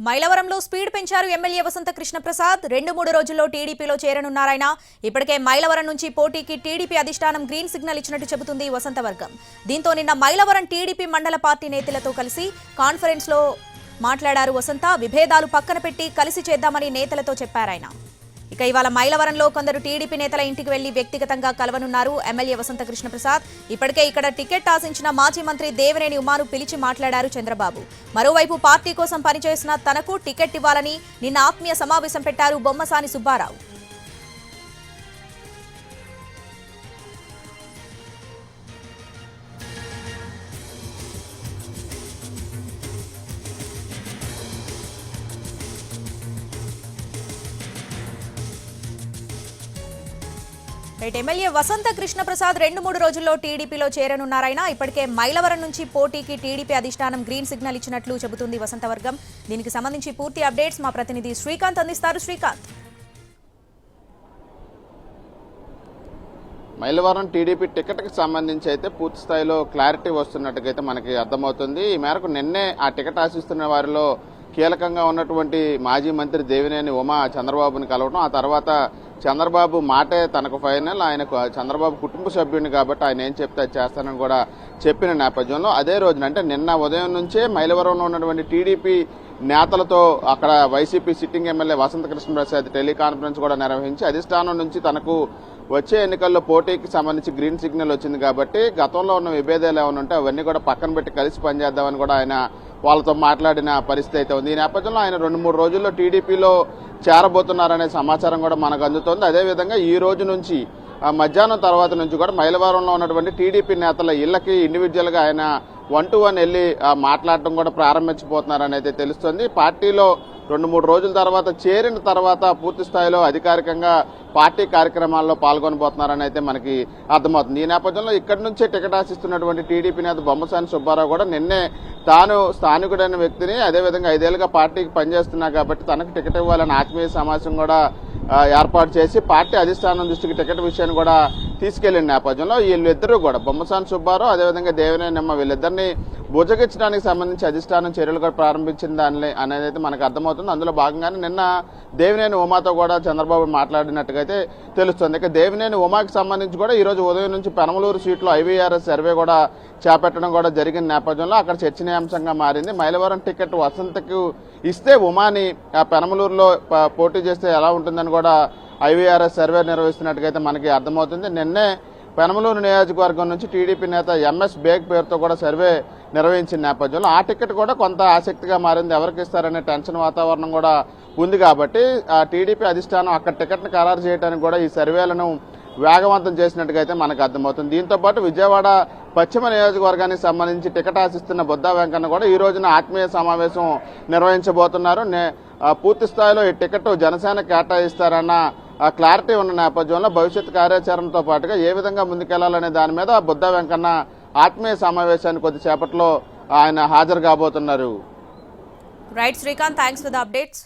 మైలవరంలో speed పెంచారు MLA వసంత కృష్ణప్రసాద్ 2-3 రోజుల్లో టీడీపీలో చేరనున్నారాయన. ఇప్పటికే మైలవరం నుంచి పోటీకి టీడీపీ అధిష్టానం గ్రీన్ సిగ్నల్ ఇచ్చినట్టు చెబుతుంది వసంత వర్గం. దీంతో నిన్న మైలవరం టీడీపీ మండల పార్టీ నేతలతో కలిసి కాన్ఫరెన్స్ లో మాట్లాడారు వసంత. విభేదాలు పక్కన పెట్టి కలిసి చేద్దామని నేతలతో చెప్పారాయన. ఇక ఇవాళ మైలవరంలో కొందరు టీడీపీ నేతల ఇంటికి వెళ్లి వ్యక్తిగతంగా కలవనున్నారు ఎమ్మెల్యే వసంత కృష్ణప్రసాద్. ఇప్పటికే ఇక్కడ టికెట్ ఆశించిన మాజీ మంత్రి దేవినేని ఉమాను పిలిచి మాట్లాడారు చంద్రబాబు. మరోవైపు పార్టీ కోసం పనిచేసిన తనకు టికెట్ ఇవ్వాలని నిన్న ఆత్మీయ సమావేశం పెట్టారు బొమ్మసాని సుబ్బారావు. ఎమ్మెల్యే వసంత కృష్ణప్రసాద్ 2-3 రోజుల్లో టీడీపీలో చేరనున్నారాయన. ఇప్పటికే మైలవరం నుంచి పోటీకి టీడీపీ అధిష్టానం గ్రీన్ సిగ్నల్ ఇచ్చినట్లు చెబుతుంది వసంత వర్గం. దీనికి సంబంధించి పూర్తి అప్డేట్స్ మా ప్రతినిధి శ్రీకాంత్ అందిస్తారు. శ్రీకాంత్, మైలవరం టీడీపీ టికెట్కి సంబంధించి అయితే పూర్తి స్థాయిలో క్లారిటీ వస్తున్నట్టుగైతే మనకి అర్థమవుతుంది. ఈ మేరకు నిన్నే ఆ టికెట్ ఆశిస్తున్న వారిలో కీలకంగా ఉన్నటువంటి మాజీ మంత్రి దేవినేని ఉమా చంద్రబాబుని కలవడం, ఆ తర్వాత చంద్రబాబు మాటే తనకు ఫైనల్, ఆయనకు చంద్రబాబు కుటుంబ సభ్యుని కాబట్టి ఆయన ఏం చెప్తే అది చేస్తానని కూడా చెప్పిన నేపథ్యంలో అదే రోజున అంటే నిన్న ఉదయం నుంచే మైలవరంలో ఉన్నటువంటి టీడీపీ నేతలతో అక్కడ వైసీపీ సిట్టింగ్ ఎమ్మెల్యే వసంత కృష్ణప్రసాద్ టెలికాన్ఫరెన్స్ కూడా నిర్వహించి అధిష్టానం నుంచి తనకు వచ్చే ఎన్నికల్లో పోటీకి సంబంధించి గ్రీన్ సిగ్నల్ వచ్చింది కాబట్టి గతంలో ఉన్న విభేదాలు ఏమైనా ఉంటే అవన్నీ కూడా పక్కన పెట్టి కలిసి పనిచేద్దామని కూడా ఆయన వాళ్ళతో మాట్లాడిన పరిస్థితి అయితే ఉంది. ఈ నేపథ్యంలో ఆయన 2-3 రోజుల్లో టీడీపీలో చేరబోతున్నారనే సమాచారం కూడా మనకు అందుతోంది. అదేవిధంగా ఈ రోజు నుంచి మధ్యాహ్నం తర్వాత నుంచి కూడా మైలవరంలో ఉన్నటువంటి టీడీపీ నేతల ఇళ్లకి ఇండివిజువల్గా ఆయన 1-to-1 వెళ్ళి మాట్లాడటం కూడా ప్రారంభించబోతున్నారని అయితే తెలుస్తుంది. పార్టీలో 2-3 రోజుల తర్వాత చేరిన తర్వాత పూర్తి స్థాయిలో అధికారికంగా పార్టీ కార్యక్రమాల్లో పాల్గొనబోతున్నారని అయితే మనకి అర్థమవుతుంది. ఈ నేపథ్యంలో ఇక్కడి నుంచే టికెట్ ఆశిస్తున్నటువంటి టీడీపీ నేత బొమ్మసాని సుబ్బారావు కూడా నిన్నే తాను స్థానికుడైన వ్యక్తిని, అదేవిధంగా 5 ఏళ్లుగా పార్టీకి పనిచేస్తున్నా కాబట్టి తనకు టికెట్ ఇవ్వాలని ఆత్మీయ సమావేశం కూడా ఏర్పాటు చేసి పార్టీ అధిష్టానం దృష్టికి టికెట్ విషయాన్ని కూడా తీసుకెళ్లిన నేపథ్యంలో వీళ్ళిద్దరూ కూడా బొమ్మసాని సుబ్బారావు అదేవిధంగా దేవినేని వీళ్ళిద్దరిని బుజ్జగించడానికి సంబంధించి అధిష్టానం చర్యలు కూడా ప్రారంభించిన దాని అనేది అయితే మనకు అర్థమవుతుంది. అందులో భాగంగానే నిన్న దేవినేని ఉమాతో కూడా చంద్రబాబు మాట్లాడినట్టుగా అయితే తెలుస్తుంది. ఇక దేవినేని ఉమాకి సంబంధించి కూడా ఈ రోజు ఉదయం నుంచి పెనమలూరు సీట్లో IVRS సర్వే కూడా చేపట్టడం కూడా జరిగిన నేపథ్యంలో అక్కడ చర్చనీయాంశంగా మారింది. మైలవరం టికెట్ వసంతకు ఇస్తే ఉమాని పెనమలూరులో పోటీ చేస్తే ఎలా ఉంటుందని కూడా IVRS సర్వే నిర్వహిస్తున్నట్టుగా మనకి అర్థమవుతుంది. నిన్నే పెనమలూరు నియోజకవర్గం నుంచి టీడీపీ నేత MS బేగ్ పేరుతో కూడా సర్వే నిర్వహించిన నేపథ్యంలో ఆ టికెట్ కూడా కొంత ఆసక్తిగా మారింది. ఎవరికి ఇస్తారనే టెన్షన్ వాతావరణం కూడా ఉంది కాబట్టి ఆ టీడీపీ అధిష్టానం అక్కడ టికెట్ను ఖరారు చేయడానికి కూడా ఈ సర్వేలను వేగవంతం చేసినట్టుగా అయితే మనకు అర్థమవుతుంది. దీంతోపాటు విజయవాడ పశ్చిమ నియోజకవర్గానికి సంబంధించి టికెట్ ఆశిస్తున్న బొద్దా వెంకన్న కూడా ఈ రోజున ఆత్మీయ సమావేశం నిర్వహించబోతున్నారు. పూర్తి స్థాయిలో ఈ టికెట్ జనసేన కేటాయిస్తారన్న క్లారిటీ ఉన్న నేపథ్యంలో భవిష్యత్ కార్యాచరణతో పాటుగా ఏ విధంగా ముందుకెళ్లాలనే దాని మీద బొద్దా వెంకన్న ఆత్మీయ సమావేశాన్ని కొద్దిసేపట్లో ఆయన హాజరు కాబోతున్నారు. Right Srikanth, thanks for the updates.